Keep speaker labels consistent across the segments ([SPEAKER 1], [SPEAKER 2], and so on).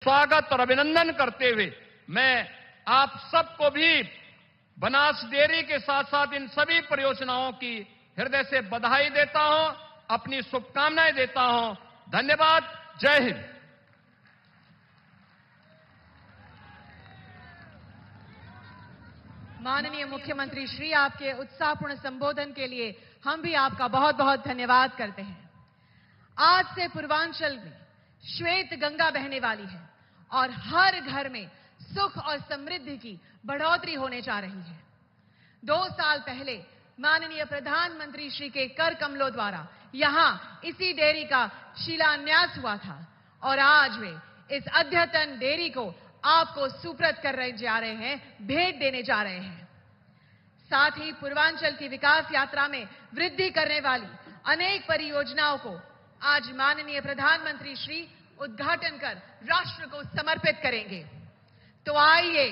[SPEAKER 1] स्वागत और अभिनंदन करते हुए मैं आप सबको भी बनास डेयरी के साथ साथ इन सभी परियोजनाओं की हृदय से बधाई देता हूं, अपनी शुभकामनाएं देता हूं। धन्यवाद। जय हिंद।
[SPEAKER 2] माननीय मुख्यमंत्री श्री, आपके उत्साहपूर्ण संबोधन के लिए हम भी आपका बहुत बहुत धन्यवाद करते हैं। आज से पूर्वांचल में श्वेत गंगा बहने वाली है और हर घर में सुख और समृद्धि की बढ़ोतरी होने जा रही है। 2 साल पहले माननीय प्रधानमंत्री श्री के कर कमलों द्वारा यहां इसी डेयरी का शिलान्यास हुआ था और आज वे इस अद्यतन डेयरी को आपको सुप्रत कर जा रहे हैं, भेंट देने जा रहे हैं। साथ ही पूर्वांचल की विकास यात्रा में वृद्धि करने वाली अनेक परियोजनाओं को आज माननीय प्रधानमंत्री श्री उद्घाटन कर राष्ट्र को समर्पित करेंगे। तो आइए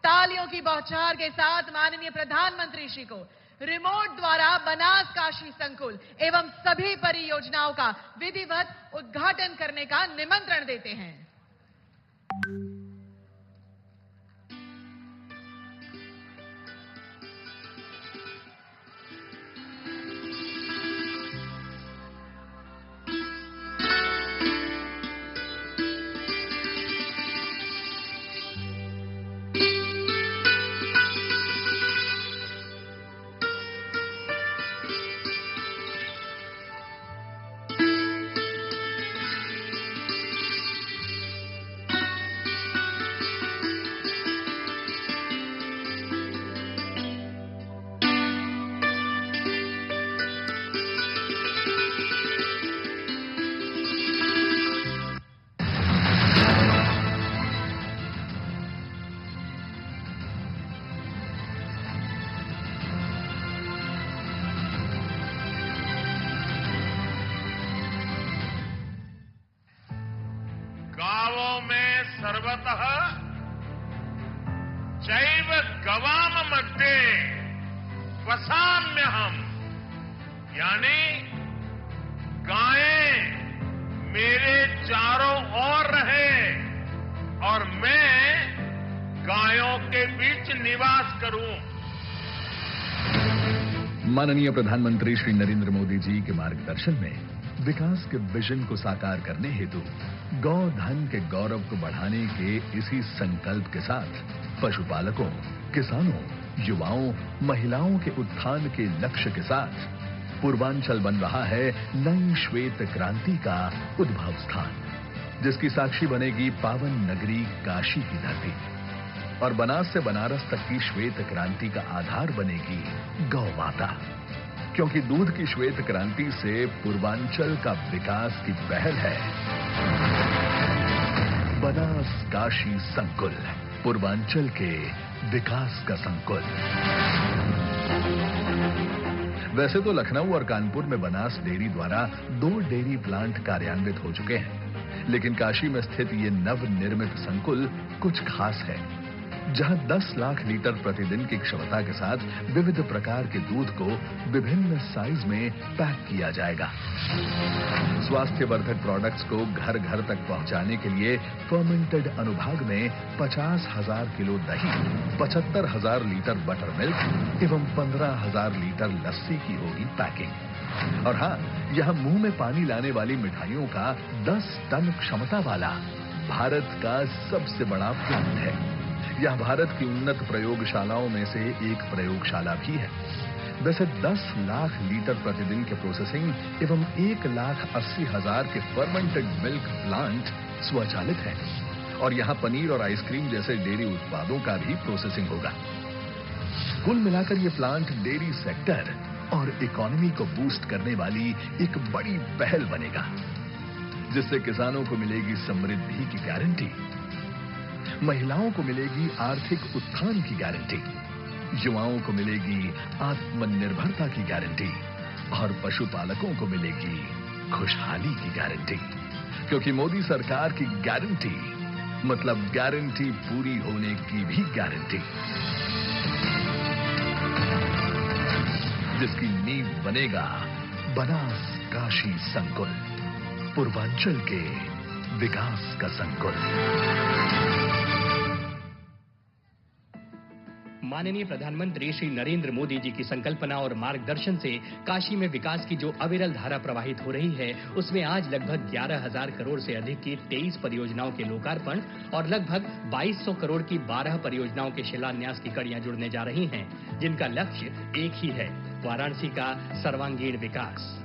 [SPEAKER 2] तालियों की बौछार के साथ माननीय प्रधानमंत्री श्री को रिमोट द्वारा बनास काशी संकुल एवं सभी परियोजनाओं का विधिवत उद्घाटन करने का निमंत्रण देते हैं।
[SPEAKER 3] सर्वतः चैव गवाम मध्ये वसाम्यहम्, यानी गायें मेरे चारों ओर रहे और मैं गायों के बीच निवास करूं।
[SPEAKER 4] माननीय प्रधानमंत्री श्री नरेंद्र मोदी जी के मार्गदर्शन में विकास के विजन को साकार करने हेतु गौ धन के गौरव को बढ़ाने के इसी संकल्प के साथ पशुपालकों, किसानों, युवाओं, महिलाओं के उत्थान के लक्ष्य के साथ पूर्वांचल बन रहा है नई श्वेत क्रांति का उद्भव स्थान, जिसकी साक्षी बनेगी पावन नगरी काशी की धरती और बनास से बनारस तक की श्वेत क्रांति का आधार बनेगी गौ माता। क्योंकि दूध की श्वेत क्रांति से पूर्वांचल का विकास की पहल है। बनास काशी संकुल, पूर्वांचल के विकास का संकुल। वैसे तो लखनऊ और कानपुर में बनास डेयरी द्वारा 2 डेयरी प्लांट कार्यान्वित हो चुके हैं, लेकिन काशी में स्थित ये नवनिर्मित संकुल कुछ खास है, जहां 10 लाख लीटर प्रतिदिन की क्षमता के साथ विविध प्रकार के दूध को विभिन्न साइज में पैक किया जाएगा। स्वास्थ्यवर्धक प्रोडक्ट्स को घर घर तक पहुंचाने के लिए फर्मेंटेड अनुभाग में 50,000 किलो दही, 75,000 लीटर बटर मिल्क एवं 15,000 लीटर लस्सी की होगी पैकिंग। और हां, यहां मुंह में पानी लाने वाली मिठाइयों का 10 टन क्षमता वाला भारत का सबसे बड़ा प्लांट है। यह भारत की उन्नत प्रयोगशालाओं में से एक प्रयोगशाला भी है। वैसे 10 लाख लीटर प्रतिदिन के प्रोसेसिंग एवं 1,80,000 के फर्मेंटेड मिल्क प्लांट स्वचालित है और यहां पनीर और आइसक्रीम जैसे डेयरी उत्पादों का भी प्रोसेसिंग होगा। कुल मिलाकर यह प्लांट डेयरी सेक्टर और इकोनॉमी को बूस्ट करने वाली एक बड़ी पहल बनेगा, जिससे किसानों को मिलेगी समृद्धि की गारंटी, महिलाओं को मिलेगी आर्थिक उत्थान की गारंटी, युवाओं को मिलेगी आत्मनिर्भरता की गारंटी और पशुपालकों को मिलेगी खुशहाली की गारंटी। क्योंकि मोदी सरकार की गारंटी मतलब गारंटी पूरी होने की भी गारंटी, जिसकी नींव बनेगा बनास काशी संकुल, पूर्वांचल के विकास का संकुल।
[SPEAKER 5] माननीय प्रधानमंत्री श्री नरेंद्र मोदी जी की संकल्पना और मार्गदर्शन से काशी में विकास की जो अविरल धारा प्रवाहित हो रही है, उसमें आज लगभग 11,000 करोड़ से अधिक की 23 परियोजनाओं के लोकार्पण और लगभग 2200 करोड़ की 12 परियोजनाओं के शिलान्यास की कड़ियां जुड़ने जा रही हैं, जिनका लक्ष्य एक ही है, वाराणसी का सर्वांगीण विकास।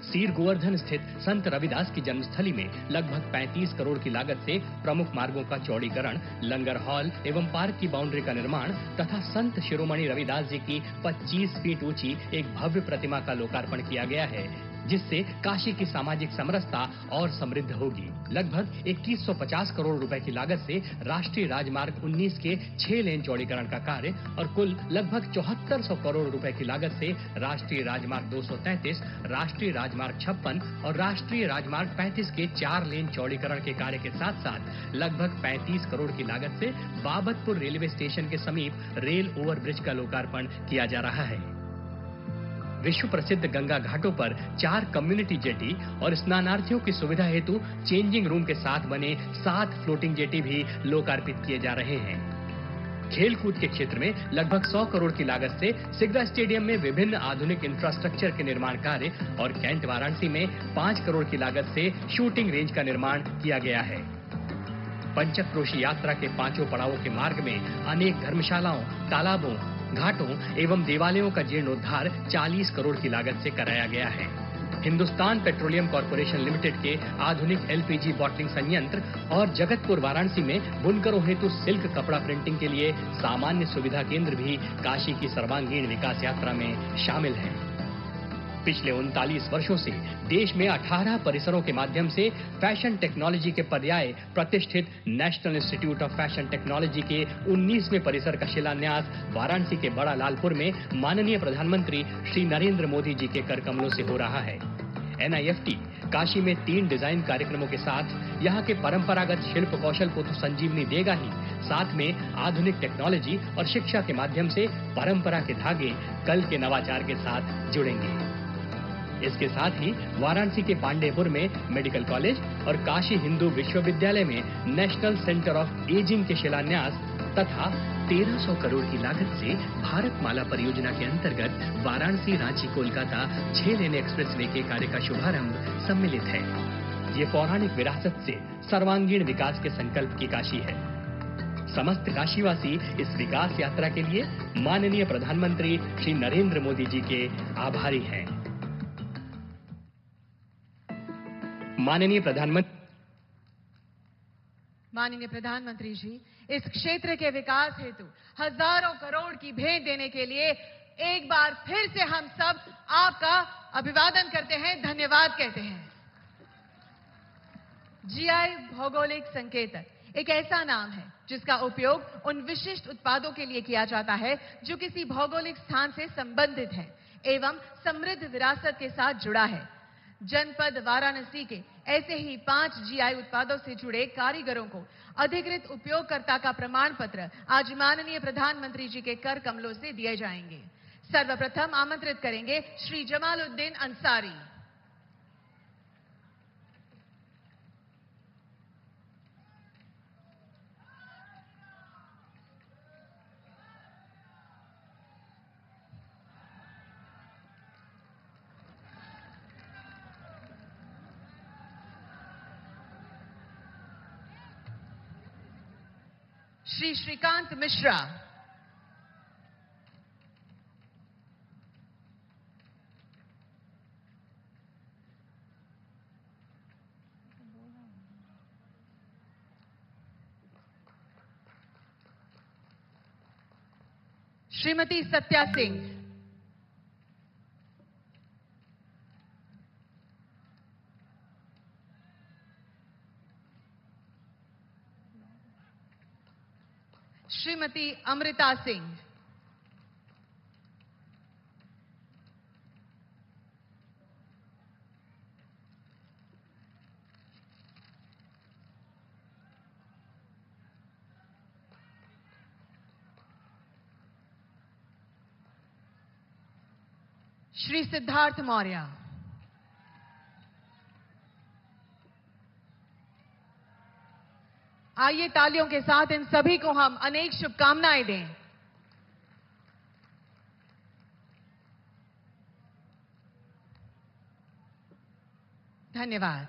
[SPEAKER 5] सीर गोवर्धन स्थित संत रविदास की जन्मस्थली में लगभग 35 करोड़ की लागत से प्रमुख मार्गों का चौड़ीकरण, लंगर हॉल एवं पार्क की बाउंड्री का निर्माण तथा संत शिरोमणि रविदास जी की 25 फीट ऊंची एक भव्य प्रतिमा का लोकार्पण किया गया है, जिससे काशी की सामाजिक समरसता और समृद्ध होगी। लगभग 2150 करोड़ रुपए की लागत से राष्ट्रीय राजमार्ग 19 के 6 लेन चौड़ीकरण का कार्य और कुल लगभग 7400 करोड़ रुपए की लागत से राष्ट्रीय राजमार्ग 233, राष्ट्रीय राजमार्ग 56 और राष्ट्रीय राजमार्ग 35 के 4 लेन चौड़ीकरण के कार्य के साथ साथ लगभग 35 करोड़ की लागत से बाबतपुर रेलवे स्टेशन के समीप रेल ओवरब्रिज का लोकार्पण किया जा रहा है। विश्व प्रसिद्ध गंगा घाटों पर 4 कम्युनिटी जेटी और स्नानार्थियों की सुविधा हेतु चेंजिंग रूम के साथ बने 7 फ्लोटिंग जेटी भी लोकार्पित किए जा रहे हैं। खेलकूद के क्षेत्र में लगभग 100 करोड़ की लागत से सिगरा स्टेडियम में विभिन्न आधुनिक इंफ्रास्ट्रक्चर के निर्माण कार्य और कैंट वाराणसी में 5 करोड़ की लागत से शूटिंग रेंज का निर्माण किया गया है। पंचक्रोशी यात्रा के 5 पड़ावों के मार्ग में अनेक धर्मशालाओं, तालाबों, घाटों एवं देवालयों का जीर्णोद्धार 40 करोड़ की लागत से कराया गया है। हिंदुस्तान पेट्रोलियम कॉर्पोरेशन लिमिटेड के आधुनिक एलपीजी बॉटलिंग संयंत्र और जगतपुर वाराणसी में बुनकरों हेतु सिल्क कपड़ा प्रिंटिंग के लिए सामान्य सुविधा केंद्र भी काशी की सर्वांगीण विकास यात्रा में शामिल हैं। पिछले 39 वर्षों से देश में 18 परिसरों के माध्यम से फैशन टेक्नोलॉजी के पर्याय प्रतिष्ठित national institute of fashion technology के 19वें परिसर का शिलान्यास वाराणसी के बड़ा लालपुर में माननीय प्रधानमंत्री श्री नरेंद्र मोदी जी के कर कमलों से हो रहा है। NIFT काशी में 3 डिजाइन कार्यक्रमों के साथ यहाँ के परंपरागत शिल्प कौशल को तो संजीवनी देगा ही, साथ में आधुनिक टेक्नोलॉजी और शिक्षा के माध्यम से परंपरा के धागे कल के नवाचार के साथ जुड़ेंगे। इसके साथ ही वाराणसी के पांडेयपुर में मेडिकल कॉलेज और काशी हिंदू विश्वविद्यालय में नेशनल सेंटर ऑफ एजिंग के शिलान्यास तथा 1300 करोड़ की लागत से भारतमाला परियोजना के अंतर्गत वाराणसी रांची कोलकाता 6 लेन एक्सप्रेसवे के कार्य का शुभारंभ सम्मिलित है। ये पौराणिक विरासत से सर्वांगीण विकास के संकल्प की काशी है। समस्त काशीवासी इस विकास यात्रा के लिए माननीय प्रधानमंत्री श्री नरेंद्र मोदी जी के आभारी हैं। माननीय
[SPEAKER 2] प्रधानमंत्री जी, इस क्षेत्र के विकास हेतु हजारों करोड़ की भेंट देने के लिए एक बार फिर से हम सब आपका अभिवादन करते हैं, धन्यवाद कहते हैं। GI भौगोलिक संकेतक एक ऐसा नाम है जिसका उपयोग उन विशिष्ट उत्पादों के लिए किया जाता है जो किसी भौगोलिक स्थान से संबंधित है एवं समृद्ध विरासत के साथ जुड़ा है। जनपद वाराणसी के ऐसे ही 5 GI उत्पादों से जुड़े कारीगरों को अधिकृत उपयोगकर्ता का प्रमाण पत्र आज माननीय प्रधानमंत्री जी के कर कमलों से दिए जाएंगे। सर्वप्रथम आमंत्रित करेंगे श्री जमालुद्दीन अंसारी। श्री श्रीकांत मिश्रा। श्रीमती सत्या सिंह। श्रीमती अमृता सिंह। श्री सिद्धार्थ मौर्य। आइए तालियों के साथ इन सभी को हम अनेक शुभकामनाएं दें। धन्यवाद।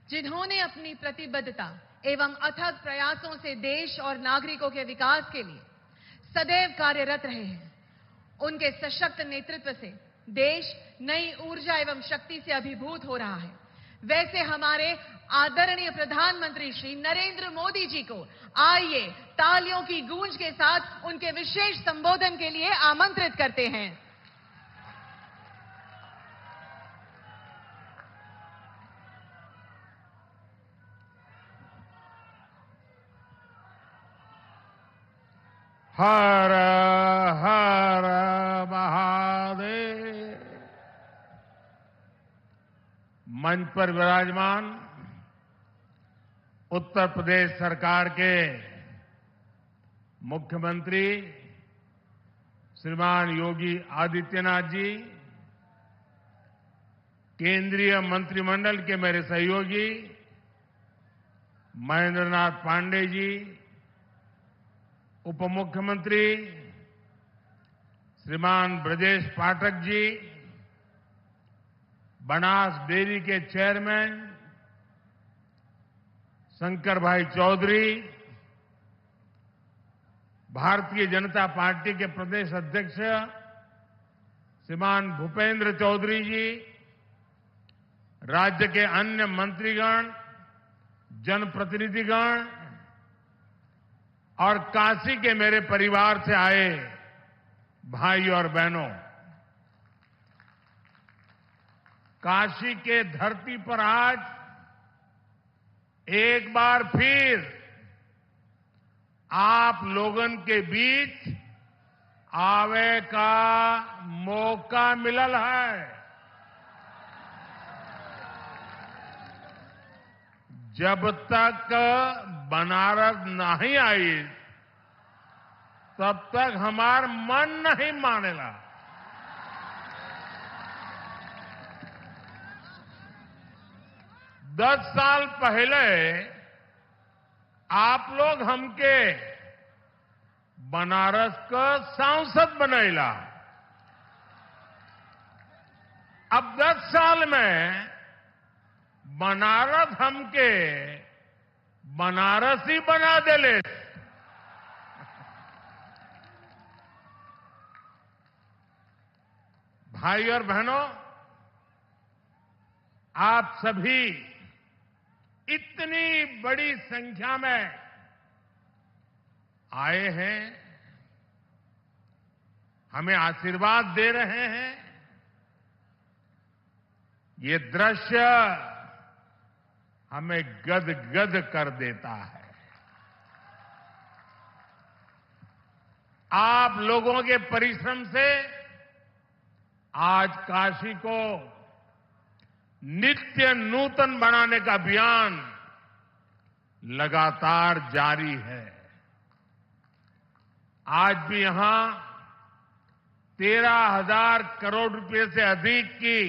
[SPEAKER 2] जिन्होंने अपनी प्रतिबद्धता एवं अथक प्रयासों से देश और नागरिकों के विकास के लिए सदैव कार्यरत रहे हैं, उनके सशक्त नेतृत्व से देश नई ऊर्जा एवं शक्ति से अभिभूत हो रहा है। वैसे हमारे आदरणीय प्रधानमंत्री श्री नरेंद्र मोदी जी को आइए तालियों की गूंज के साथ उनके विशेष संबोधन के लिए आमंत्रित करते हैं।
[SPEAKER 3] हर हर महादेव। मंच पर विराजमान उत्तर प्रदेश सरकार के मुख्यमंत्री श्रीमान योगी आदित्यनाथ जी, केंद्रीय मंत्रिमंडल के मेरे सहयोगी महेंद्र नाथ पांडे जी, उप मुख्यमंत्री श्रीमान ब्रजेश पाठक जी, बनास डेयरी के चेयरमैन शंकर भाई चौधरी, भारतीय जनता पार्टी के प्रदेश अध्यक्ष श्रीमान भूपेंद्र चौधरी जी, राज्य के अन्य मंत्रीगण, जनप्रतिनिधिगण और काशी के मेरे परिवार से आए भाई और बहनों, काशी के धरती पर आज एक बार फिर आप लोगन के बीच आवे का मौका मिलल है। जब तक बनारस नहीं आई तब तक हमार मन नहीं मानेला। दस साल पहले आप लोग हमके बनारस का सांसद बनैला। अब 10 साल में बनारस हमके बनारसी बना देले। भाई और बहनों, आप सभी इतनी बड़ी संख्या में आए हैं, हमें आशीर्वाद दे रहे हैं। ये दृश्य हमें गदगद कर देता है। आप लोगों के परिश्रम से आज काशी को नित्य नूतन बनाने का अभियान लगातार जारी है। आज भी यहां 13,000 करोड़ रुपए से अधिक की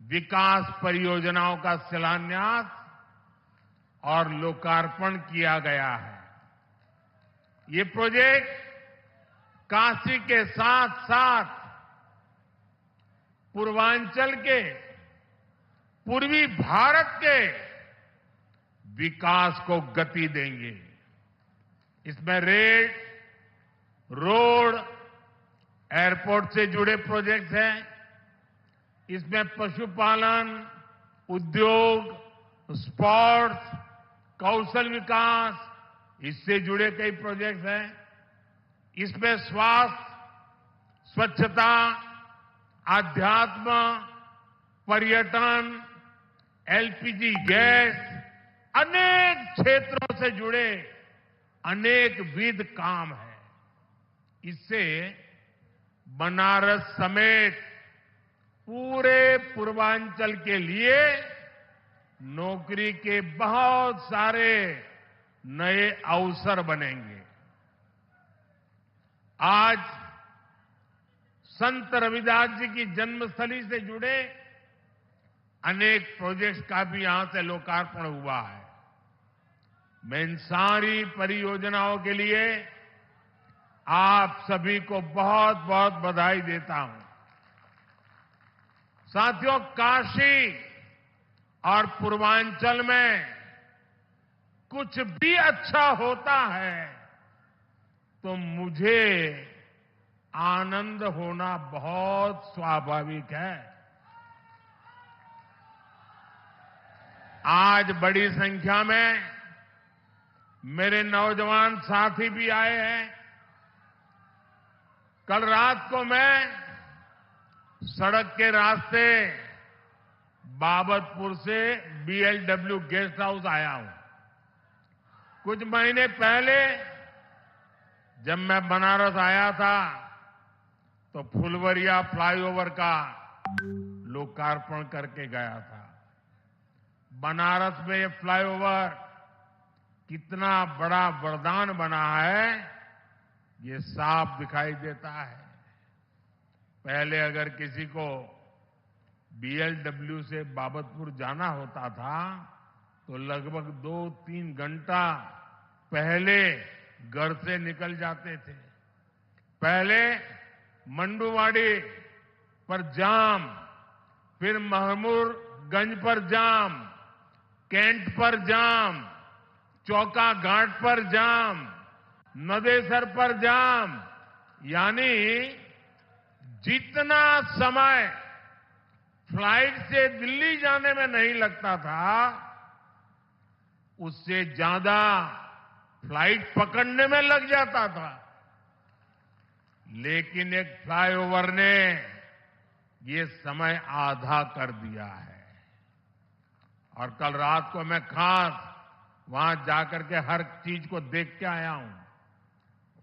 [SPEAKER 3] विकास परियोजनाओं का शिलान्यास और लोकार्पण किया गया है। ये प्रोजेक्ट काशी के साथ साथ पूर्वांचल के, पूर्वी भारत के विकास को गति देंगे। इसमें रेल, रोड, एयरपोर्ट से जुड़े प्रोजेक्ट्स हैं। इसमें पशुपालन, उद्योग, स्पोर्ट्स, कौशल विकास, इससे जुड़े कई प्रोजेक्ट्स हैं। इसमें स्वास्थ्य, स्वच्छता, आध्यात्म, पर्यटन, एलपीजी गैस, अनेक क्षेत्रों से जुड़े अनेक विध काम हैं। इससे बनारस समेत पूरे पूर्वांचल के लिए नौकरी के बहुत सारे नए अवसर बनेंगे। आज संत रविदास जी की जन्मस्थली से जुड़े अनेक प्रोजेक्ट्स का भी यहां से लोकार्पण हुआ है। मैं इन सारी परियोजनाओं के लिए आप सभी को बहुत बहुत बधाई देता हूं। साथियों, काशी और पूर्वांचल में कुछ भी अच्छा होता है तो मुझे आनंद होना बहुत स्वाभाविक है। आज बड़ी संख्या में मेरे नौजवान साथी भी आए हैं। कल रात को मैं सड़क के रास्ते बाबतपुर से बीएलडब्ल्यू गेस्ट हाउस आया हूं। कुछ महीने पहले जब मैं बनारस आया था तो फुलवरिया फ्लाईओवर का लोकार्पण करके गया था। बनारस में ये फ्लाईओवर कितना बड़ा वरदान बना है, ये साफ दिखाई देता है। पहले अगर किसी को बीएलडब्ल्यू से बाबतपुर जाना होता था तो लगभग 2-3 घंटा पहले घर से निकल जाते थे। पहले मंडुवाड़ी पर जाम, फिर महमूरगंज पर जाम, कैंट पर जाम, चौका घाट पर जाम, नदेसर पर जाम, यानी जितना समय फ्लाइट से दिल्ली जाने में नहीं लगता था उससे ज्यादा फ्लाइट पकड़ने में लग जाता था। लेकिन एक फ्लाईओवर ने ये समय आधा कर दिया है। और कल रात को मैं खास वहां जाकर के हर चीज को देख के आया हूं,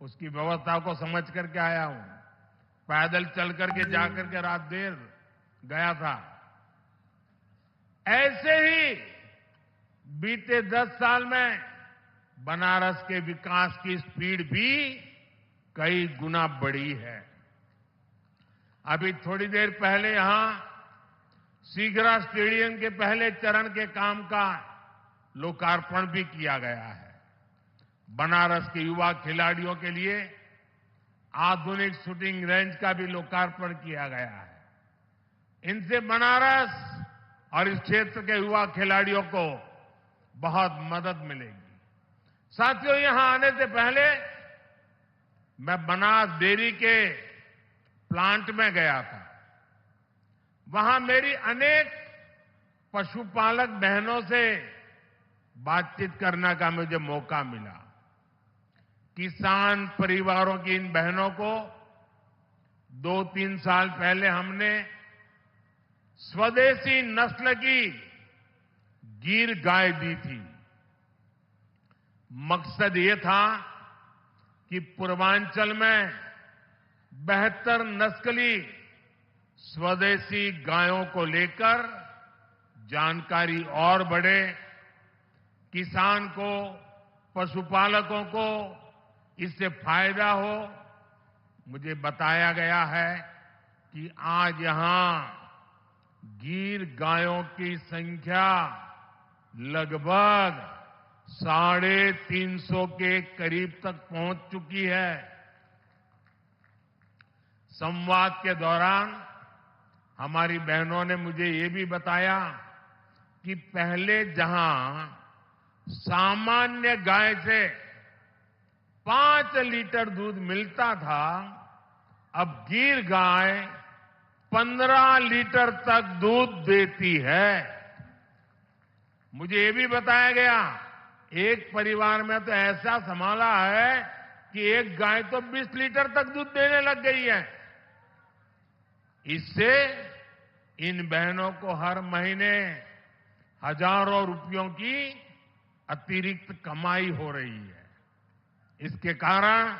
[SPEAKER 3] उसकी व्यवस्था को समझ करके आया हूं। पैदल चल करके जाकर के रात देर गया था। ऐसे ही बीते 10 साल में बनारस के विकास की स्पीड भी कई गुना बढ़ी है। अभी थोड़ी देर पहले यहां सीगरा स्टेडियम के पहले चरण के काम का लोकार्पण भी किया गया है। बनारस के युवा खिलाड़ियों के लिए आधुनिक शूटिंग रेंज का भी लोकार्पण किया गया है। इनसे बनारस और इस क्षेत्र के युवा खिलाड़ियों को बहुत मदद मिलेगी। साथियों, यहां आने से पहले मैं बनास डेयरी के प्लांट में गया था। वहां मेरी अनेक पशुपालक बहनों से बातचीत करने का मुझे मौका मिला। किसान परिवारों की इन बहनों को 2-3 साल पहले हमने स्वदेशी नस्ल की गिर गाय दी थी। मकसद ये था कि पूर्वांचल में बेहतर नस्ली स्वदेशी गायों को लेकर जानकारी और बढ़े, किसान को, पशुपालकों को इससे फायदा हो। मुझे बताया गया है कि आज यहां गिर गायों की संख्या लगभग 350 के करीब तक पहुंच चुकी है। संवाद के दौरान हमारी बहनों ने मुझे ये भी बताया कि पहले जहां सामान्य गाय से 5 लीटर दूध मिलता था, अब गिर गाय 15 लीटर तक दूध देती है। मुझे ये भी बताया गया, एक परिवार में तो ऐसा संभाला है कि एक गाय तो 20 लीटर तक दूध देने लग गई है। इससे इन बहनों को हर महीने हजारों रुपयों की अतिरिक्त कमाई हो रही है। इसके कारण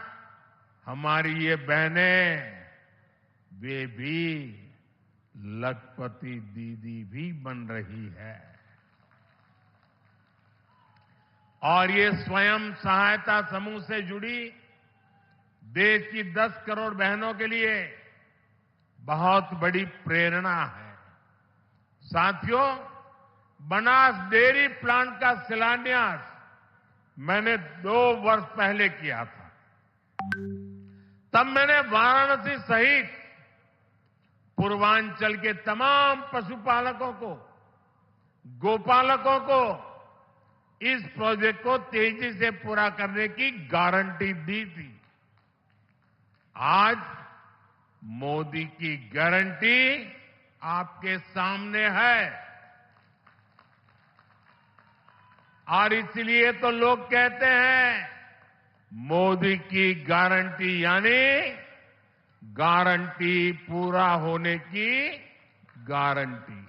[SPEAKER 3] हमारी ये बहनें, वे भी लखपति दीदी भी बन रही है। और ये स्वयं सहायता समूह से जुड़ी देश की 10 करोड़ बहनों के लिए बहुत बड़ी प्रेरणा है। साथियों, बनास डेयरी प्लांट का शिलान्यास मैंने 2 वर्ष पहले किया था। तब मैंने वाराणसी सहित पूर्वांचल के तमाम पशुपालकों को, गोपालकों को इस प्रोजेक्ट को तेजी से पूरा करने की गारंटी दी थी। आज मोदी की गारंटी आपके सामने है और इसलिए तो लोग कहते हैं मोदी की गारंटी यानी गारंटी पूरा होने की गारंटी।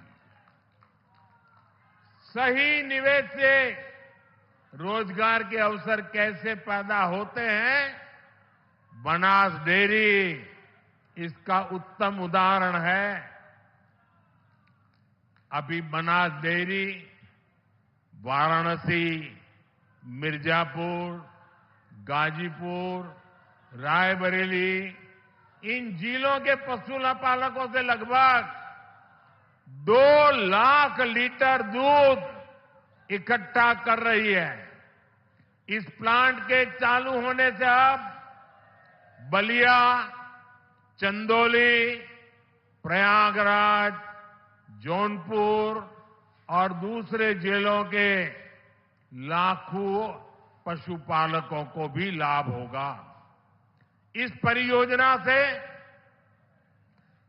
[SPEAKER 3] सही निवेश से रोजगार के अवसर कैसे पैदा होते हैं, बनास डेयरी इसका उत्तम उदाहरण है। अभी बनास डेयरी वाराणसी, मिर्जापुर, गाजीपुर, रायबरेली इन जिलों के पशुपालकों से लगभग 2 लाख लीटर दूध इकट्ठा कर रही है। इस प्लांट के चालू होने से अब बलिया, चंदौली, प्रयागराज, जौनपुर और दूसरे जिलों के लाखों पशुपालकों को भी लाभ होगा। इस परियोजना से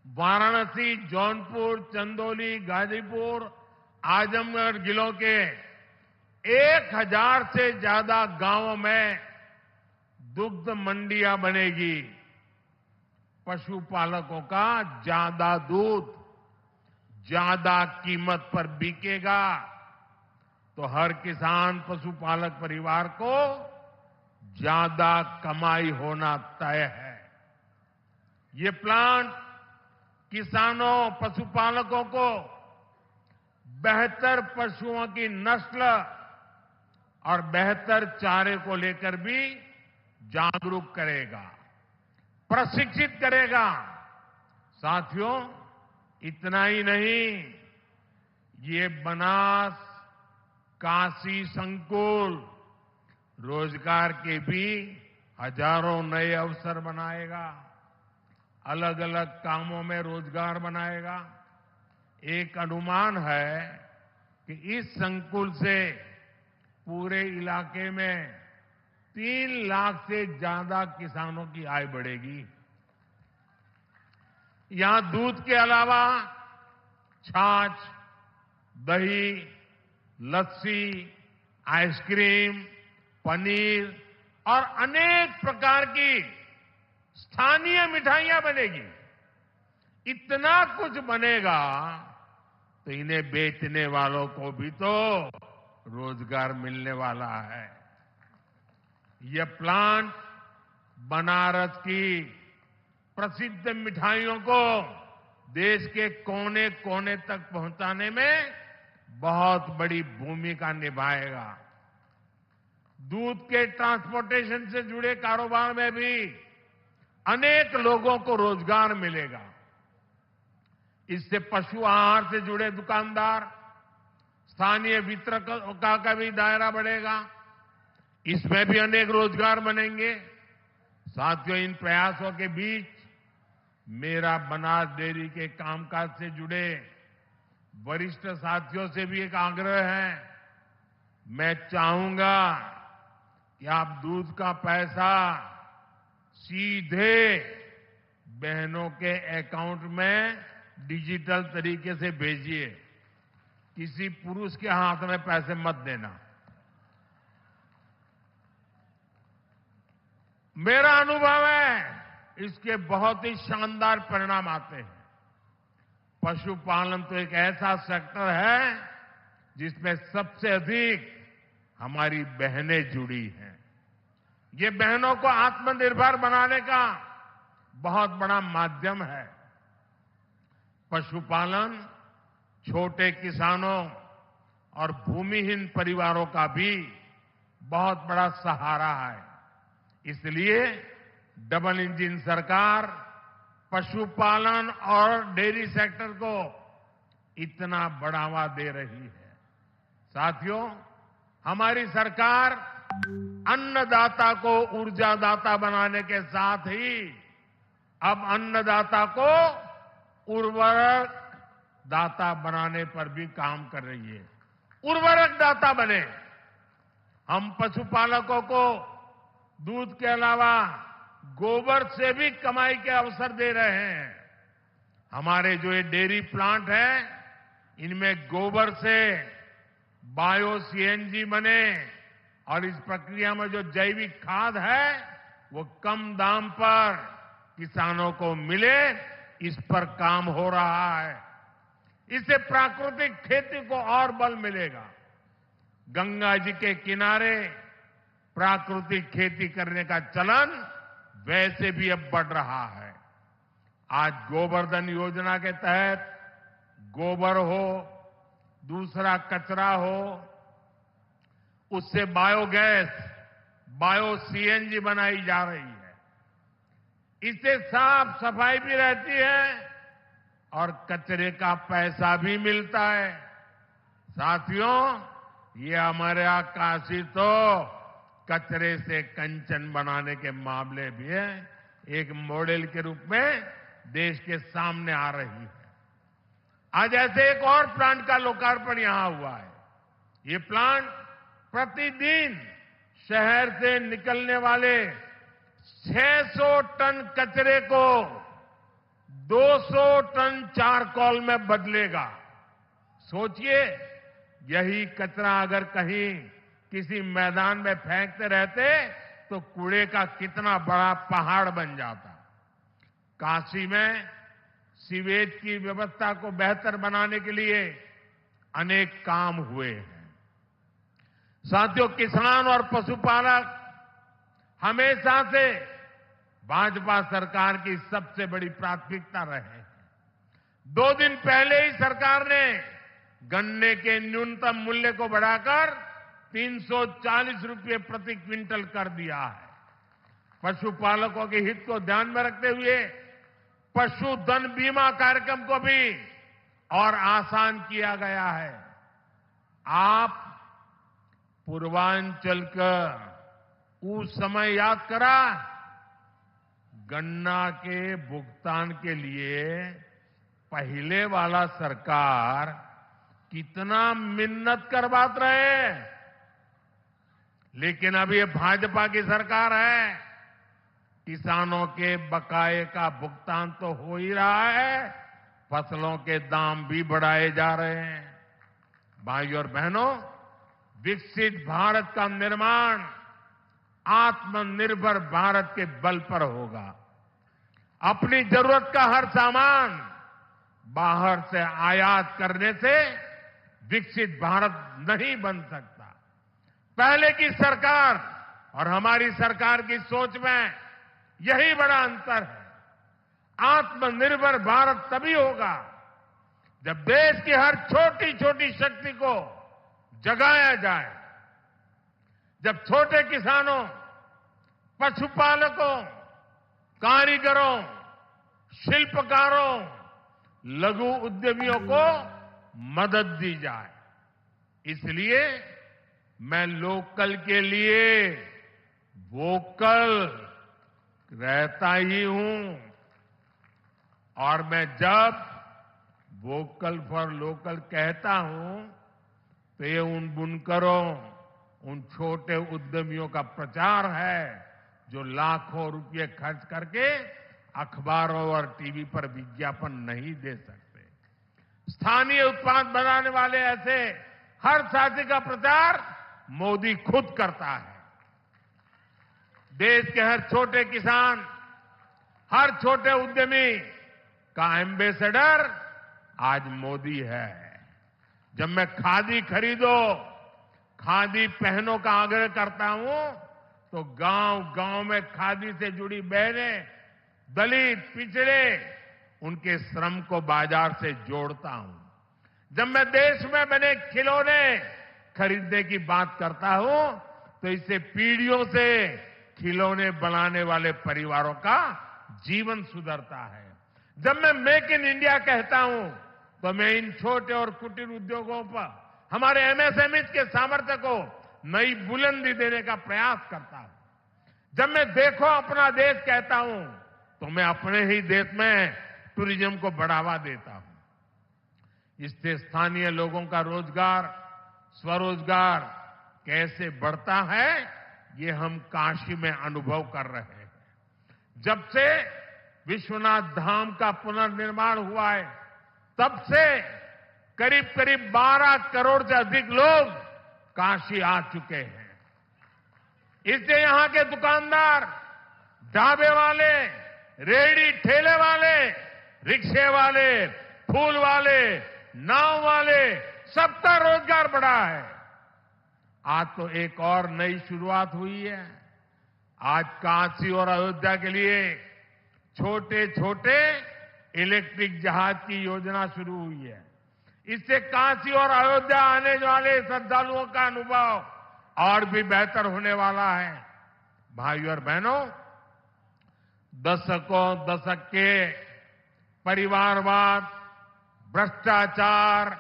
[SPEAKER 3] वाराणसी, जौनपुर, चंदौली, गाजीपुर, आजमगढ़ जिलों के 1000 से ज्यादा गांवों में दुग्ध मंडियां बनेगी। पशुपालकों का ज्यादा दूध ज्यादा कीमत पर बिकेगा तो हर किसान पशुपालक परिवार को ज्यादा कमाई होना तय है। ये प्लांट किसानों, पशुपालकों को बेहतर पशुओं की नस्ल और बेहतर चारे को लेकर भी जागरूक करेगा, प्रशिक्षित करेगा। साथियों, इतना ही नहीं, ये बनास काशी संकुल रोजगार के भी हजारों नए अवसर बनाएगा, अलग अलग कामों में रोजगार बनाएगा। एक अनुमान है कि इस संकुल से पूरे इलाके में 3 लाख से ज्यादा किसानों की आय बढ़ेगी। यहां दूध के अलावा छाछ, दही, लस्सी, आइसक्रीम, पनीर और अनेक प्रकार की स्थानीय मिठाइयां बनेगी। इतना कुछ बनेगा तो इन्हें बेचने वालों को भी तो रोजगार मिलने वाला है। यह प्लांट बनारस की प्रसिद्ध मिठाइयों को देश के कोने कोने तक पहुंचाने में बहुत बड़ी भूमिका निभाएगा। दूध के ट्रांसपोर्टेशन से जुड़े कारोबार में भी अनेक लोगों को रोजगार मिलेगा। इससे पशु आहार से जुड़े दुकानदार, स्थानीय वितरकों का भी दायरा बढ़ेगा। इसमें भी अनेक रोजगार बनेंगे। साथियों, इन प्रयासों के बीच मेरा बनास डेयरी के कामकाज से जुड़े वरिष्ठ साथियों से भी एक आग्रह है। मैं चाहूंगा कि आप दूध का पैसा सीधे बहनों के अकाउंट में डिजिटल तरीके से भेजिए। किसी पुरुष के हाथ में पैसे मत देना। मेरा अनुभव है इसके बहुत ही शानदार परिणाम आते हैं। पशुपालन तो एक ऐसा सेक्टर है जिसमें सबसे अधिक हमारी बहनें जुड़ी हैं। ये बहनों को आत्मनिर्भर बनाने का बहुत बड़ा माध्यम है। पशुपालन छोटे किसानों और भूमिहीन परिवारों का भी बहुत बड़ा सहारा है। इसलिए डबल इंजन सरकार पशुपालन और डेयरी सेक्टर को इतना बढ़ावा दे रही है। साथियों, हमारी सरकार अन्नदाता को ऊर्जादाता बनाने के साथ ही अब अन्नदाता को उर्वरक दाता बनाने पर भी काम कर रही है। उर्वरक दाता बने। हम पशुपालकों को दूध के अलावा गोबर से भी कमाई के अवसर दे रहे हैं। हमारे जो ये डेयरी प्लांट है, इनमें गोबर से बायो सीएनजी बने और इस प्रक्रिया में जो जैविक खाद है वो कम दाम पर किसानों को मिले, इस पर काम हो रहा है। इससे प्राकृतिक खेती को और बल मिलेगा। गंगा जी के किनारे प्राकृतिक खेती करने का चलन वैसे भी अब बढ़ रहा है। आज गोवर्धन योजना के तहत गोबर हो, दूसरा कचरा हो, उससे बायोगैस, बायो सीएनजी बनाई जा रही है। इससे साफ सफाई भी रहती है और कचरे का पैसा भी मिलता है। साथियों, ये हमारे काशी तो कचरे से कंचन बनाने के मामले भी है एक मॉडल के रूप में देश के सामने आ रही है। आज ऐसे एक और प्लांट का लोकार्पण यहां हुआ है। ये प्लांट प्रतिदिन शहर से निकलने वाले 600 टन कचरे को 200 टन चारकोल में बदलेगा। सोचिए, यही कचरा अगर कहीं किसी मैदान में फेंकते रहते तो कूड़े का कितना बड़ा पहाड़ बन जाता। काशी में सीवेज की व्यवस्था को बेहतर बनाने के लिए अनेक काम हुए हैं। साथियों, किसान और पशुपालक हमेशा से भाजपा सरकार की सबसे बड़ी प्राथमिकता रहे हैं। 2 दिन पहले ही सरकार ने गन्ने के न्यूनतम मूल्य को बढ़ाकर 340 रुपये प्रति क्विंटल कर दिया है। पशुपालकों के हित को ध्यान में रखते हुए पशुधन बीमा कार्यक्रम को भी और आसान किया गया है। आप पूर्वांचल का उस समय याद करा, गन्ना के भुगतान के लिए पहले वाला सरकार कितना मिन्नत करवाते रहे, लेकिन अब ये भाजपा की सरकार है। किसानों के बकाये का भुगतान तो हो ही रहा है, फसलों के दाम भी बढ़ाए जा रहे हैं। भाइयों और बहनों, विकसित भारत का निर्माण आत्मनिर्भर भारत के बल पर होगा। अपनी जरूरत का हर सामान बाहर से आयात करने से विकसित भारत नहीं बन सकता। पहले की सरकार और हमारी सरकार की सोच में यही बड़ा अंतर है। आत्मनिर्भर भारत तभी होगा जब देश की हर छोटी छोटी शक्ति को जगाया जाए, जब छोटे किसानों, पशुपालकों, कारीगरों, शिल्पकारों, लघु उद्यमियों को मदद दी जाए। इसलिए मैं लोकल के लिए वोकल रहता ही हूं, और मैं जब वोकल फॉर लोकल कहता हूं तो ये उन बुनकरों, उन छोटे उद्यमियों का प्रचार है जो लाखों रुपए खर्च करके अखबारों और टीवी पर विज्ञापन नहीं दे सकते। स्थानीय उत्पाद बनाने वाले ऐसे हर साथी का प्रचार मोदी खुद करता है। देश के हर छोटे किसान, हर छोटे उद्यमी का एम्बेसडर आज मोदी है। जब मैं खादी खरीदो, खादी पहनो का आग्रह करता हूं तो गांव-गांव में खादी से जुड़ी बहनें, दलित, पिछड़े, उनके श्रम को बाजार से जोड़ता हूं। जब मैं देश में बने खिलौने खरीदने की बात करता हूं तो इससे पीढ़ियों से खिलौने बनाने वाले परिवारों का जीवन सुधरता है। जब मैं मेक इन इंडिया कहता हूं तो मैं इन छोटे और कुटीर उद्योगों पर, हमारे एमएसएमई के सामर्थ्य को नई बुलंदी देने का प्रयास करता हूं। जब मैं देखो अपना देश कहता हूं तो मैं अपने ही देश में टूरिज्म को बढ़ावा देता हूं। इससे स्थानीय लोगों का रोजगार, स्वरोजगार कैसे बढ़ता है, ये हम काशी में अनुभव कर रहे हैं। जब से विश्वनाथ धाम का पुनर्निर्माण हुआ है, तब से करीब करीब 12 करोड़ से अधिक लोग काशी आ चुके हैं। इससे यहां के दुकानदार, ढाबे वाले, रेहड़ी ठेले वाले, रिक्शे वाले, फूल वाले, नाव वाले, सबका रोजगार बढ़ा है। आज तो एक और नई शुरुआत हुई है। आज काशी और अयोध्या के लिए छोटे छोटे इलेक्ट्रिक जहाज की योजना शुरू हुई है। इससे काशी और अयोध्या आने वाले श्रद्धालुओं का अनुभव और भी बेहतर होने वाला है। भाइयों और बहनों, दशक के परिवारवाद, भ्रष्टाचार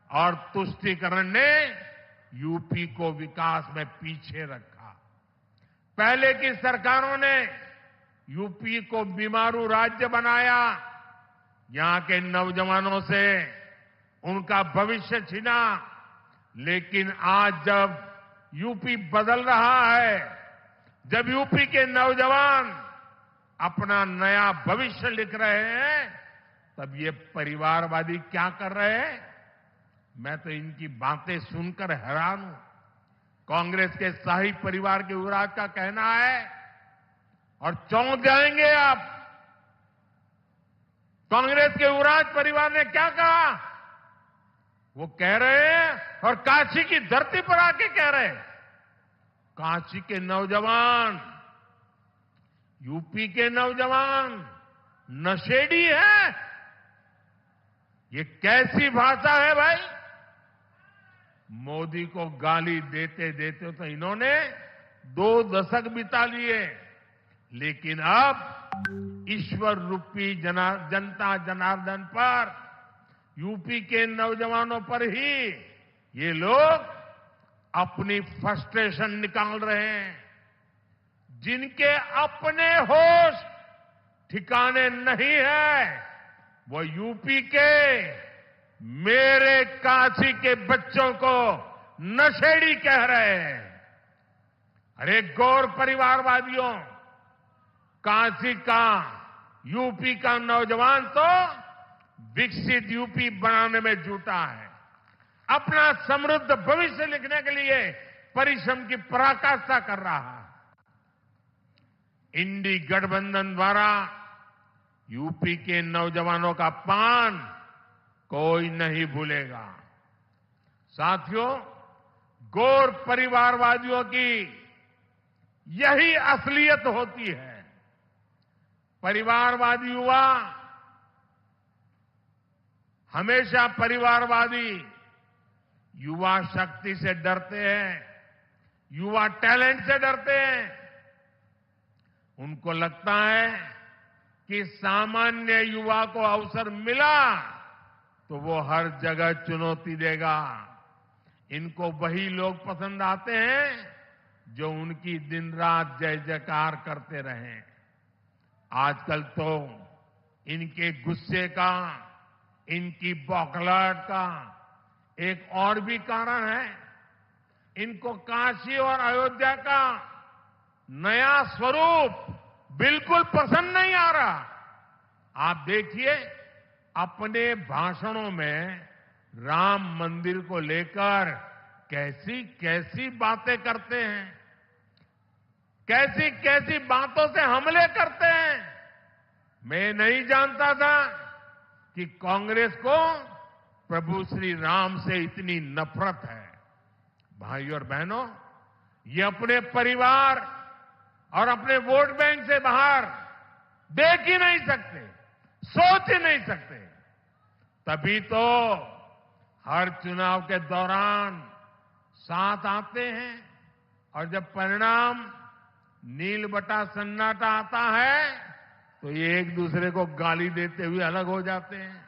[SPEAKER 3] और तुष्टीकरण ने यूपी को विकास में पीछे रखा। पहले की सरकारों ने यूपी को बीमारू राज्य बनाया, यहां के नौजवानों से उनका भविष्य छीना। लेकिन आज जब यूपी बदल रहा है, जब यूपी के नौजवान अपना नया भविष्य लिख रहे हैं, तब ये परिवारवादी क्या कर रहे हैं? मैं तो इनकी बातें सुनकर हैरान हूं। कांग्रेस के शाही परिवार के युवराज का कहना है, और चौंक जाएंगे आप, कांग्रेस के युवराज परिवार ने क्या कहा? वो कह रहे हैं, और काशी की धरती पर आके कह रहे हैं, काशी के नौजवान, यूपी के नौजवान नशेड़ी है। ये कैसी भाषा है भाई? मोदी को गाली देते देते तो इन्होंने 2 दशक बिता लिए, लेकिन अब ईश्वर रूपी जनता जनार्दन पर, यूपी के नौजवानों पर ही ये लोग अपनी फ्रस्ट्रेशन निकाल रहे हैं। जिनके अपने होश ठिकाने नहीं है, वो यूपी के मेरे काशी के बच्चों को नशेड़ी कह रहे हैं। अरे गौर परिवारवादियों, काशी का, यूपी का नौजवान तो विकसित यूपी बनाने में जुटा है। अपना समृद्ध भविष्य लिखने के लिए परिश्रम की पराकाष्ठा कर रहा है। इंडी गठबंधन द्वारा यूपी के नौजवानों का अपमान कोई नहीं भूलेगा। साथियों, गौर परिवारवादियों की यही असलियत होती है। परिवारवादी युवा हमेशा परिवारवादी युवा शक्ति से डरते हैं, युवा टैलेंट से डरते हैं। उनको लगता है कि सामान्य युवा को अवसर मिला तो वो हर जगह चुनौती देगा। इनको वही लोग पसंद आते हैं जो उनकी दिन रात जय जयकार करते रहें। आजकल तो इनके गुस्से का, इनकी बौखलाहट का एक और भी कारण है। इनको काशी और अयोध्या का नया स्वरूप बिल्कुल पसंद नहीं आ रहा। आप देखिए, अपने भाषणों में राम मंदिर को लेकर कैसी कैसी बातें करते हैं, कैसी कैसी बातों से हमले करते हैं। मैं नहीं जानता था कि कांग्रेस को प्रभु श्री राम से इतनी नफरत है। भाइयों और बहनों, ये अपने परिवार और अपने वोट बैंक से बाहर देख ही नहीं सकते, सोच ही नहीं सकते। तभी तो हर चुनाव के दौरान साथ आते हैं, और जब परिणाम नील बटा सन्नाटा आता है तो ये एक दूसरे को गाली देते हुए अलग हो जाते हैं।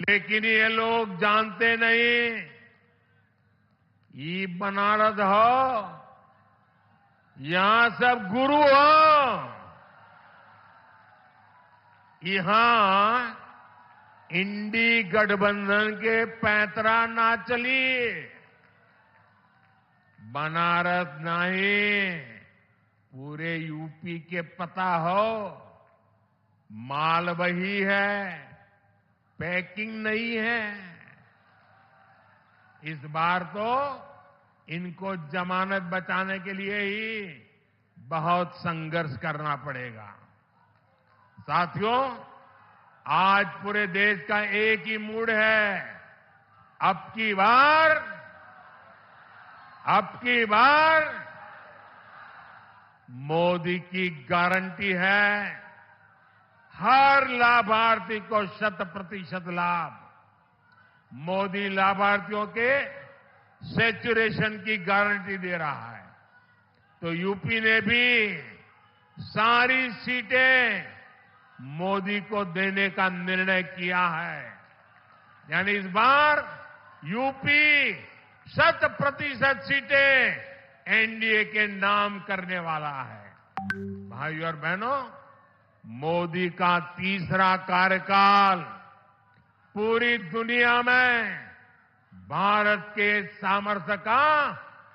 [SPEAKER 3] लेकिन ये लोग जानते नहीं, ये बनारस हो, यहां सब गुरु हो। यहां इंडी गठबंधन के पैंतरा ना चली, बनारस नहीं, पूरे यूपी के पता हो, माल वही है, पैकिंग नहीं है। इस बार तो इनको जमानत बचाने के लिए ही बहुत संघर्ष करना पड़ेगा। साथियों, आज पूरे देश का एक ही मूड है, अब की बार मोदी की गारंटी है, हर लाभार्थी को 100% लाभ। मोदी लाभार्थियों के सैचुरेशन की गारंटी दे रहा है। तो यूपी ने भी सारी सीटें मोदी को देने का निर्णय किया है। यानी इस बार यूपी 100% सीटें एनडीए के नाम करने वाला है। भाइयों और बहनों, मोदी का तीसरा कार्यकाल पूरी दुनिया में भारत के सामर्थ्य का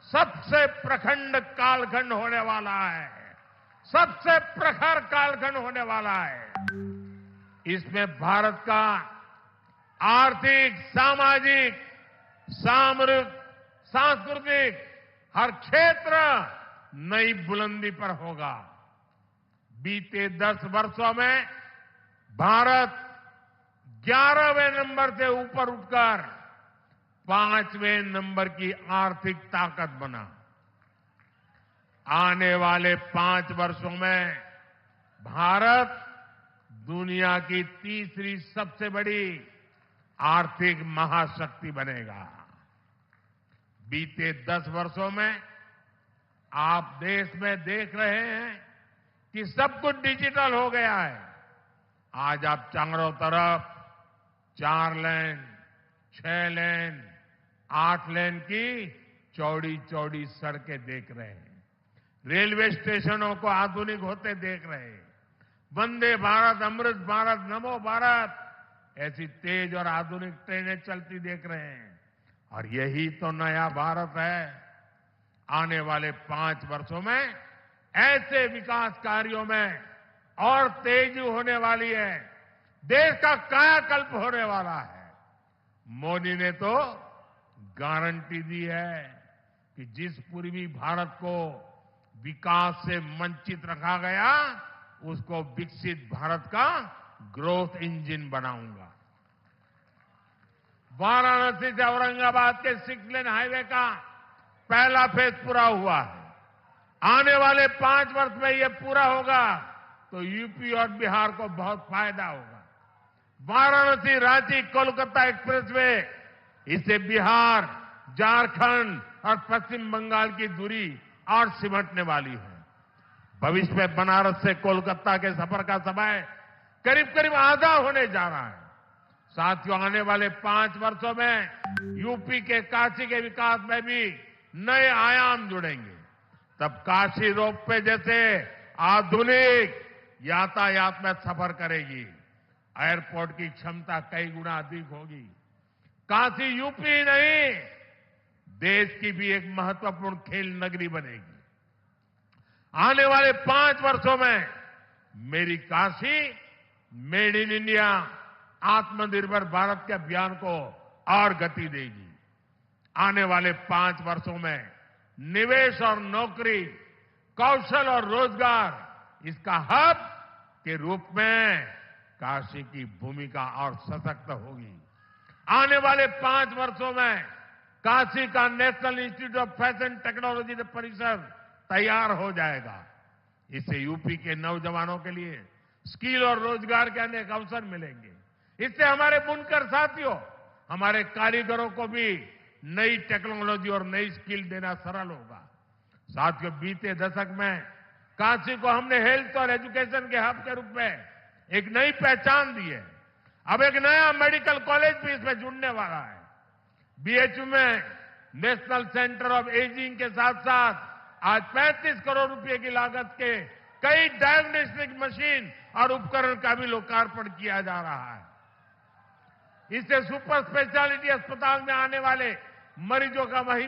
[SPEAKER 3] सबसे प्रखंड कालखंड होने वाला है, सबसे प्रखर कालखंड होने वाला है। इसमें भारत का आर्थिक, सामाजिक, सांस्कृतिक हर क्षेत्र नई बुलंदी पर होगा। बीते 10 वर्षों में भारत 11वें नंबर से ऊपर उठकर 5वें नंबर की आर्थिक ताकत बना। आने वाले 5 वर्षों में भारत दुनिया की तीसरी सबसे बड़ी आर्थिक महाशक्ति बनेगा। बीते 10 वर्षों में आप देश में देख रहे हैं कि सब कुछ डिजिटल हो गया है। आज आप चारों तरफ 4 लेन, 6 लेन, 8 लेन की चौड़ी चौड़ी सड़कें देख रहे हैं। रेलवे स्टेशनों को आधुनिक होते देख रहे हैं। वंदे भारत, अमृत भारत, नमो भारत ऐसी तेज और आधुनिक ट्रेनें चलती देख रहे हैं। और यही तो नया भारत है। आने वाले 5 वर्षों में ऐसे विकास कार्यों में और तेजी होने वाली है। देश का कायाकल्प होने वाला है। मोदी ने तो गारंटी दी है कि जिस पूर्वी भारत को विकास से वंचित रखा गया, उसको विकसित भारत का ग्रोथ इंजन बनाऊंगा। वाराणसी से औरंगाबाद के 6 लेन हाईवे का पहला फेज पूरा हुआ है। आने वाले 5 वर्ष में यह पूरा होगा तो यूपी और बिहार को बहुत फायदा होगा। वाराणसी, रांची, कोलकाता एक्सप्रेसवे, इससे बिहार, झारखंड और पश्चिम बंगाल की दूरी और सिमटने वाली है। भविष्य में बनारस से कोलकाता के सफर का समय करीब करीब आधा होने जा रहा है। साथियों, आने वाले 5 वर्षों में यूपी के काशी के विकास में भी नए आयाम जुड़ेंगे। तब काशी रोपवे जैसे आधुनिक यातायात में सफर करेगी। एयरपोर्ट की क्षमता कई गुना अधिक होगी। काशी यूपी नहीं, देश की भी एक महत्वपूर्ण खेल नगरी बनेगी। आने वाले 5 वर्षों में मेरी काशी मेड इन इंडिया, आत्मनिर्भर भारत के अभियान को और गति देगी। आने वाले 5 वर्षों में निवेश और नौकरी, कौशल और रोजगार इसका हब के रूप में काशी की भूमिका और सशक्त होगी। आने वाले 5 वर्षों में काशी का national institute of fashion technology परिसर तैयार हो जाएगा। इससे यूपी के नौजवानों के लिए स्किल और रोजगार के अनेक अवसर मिलेंगे। इससे हमारे बुनकर साथियों, हमारे कारीगरों को भी नई टेक्नोलॉजी और नई स्किल देना सरल होगा। साथियों, बीते दशक में काशी को हमने हेल्थ और एजुकेशन के हब के रूप में एक नई पहचान दी है। अब एक नया मेडिकल कॉलेज भी इसमें जुड़ने वाला है। बीएचयू में नेशनल सेंटर ऑफ एजिंग के साथ साथ आज 35 करोड़ रुपए की लागत के कई डायग्नोस्टिक मशीन और उपकरण का भी लोकार्पण किया जा रहा है। इससे सुपर स्पेशलिटी अस्पताल में आने वाले मरीजों का वही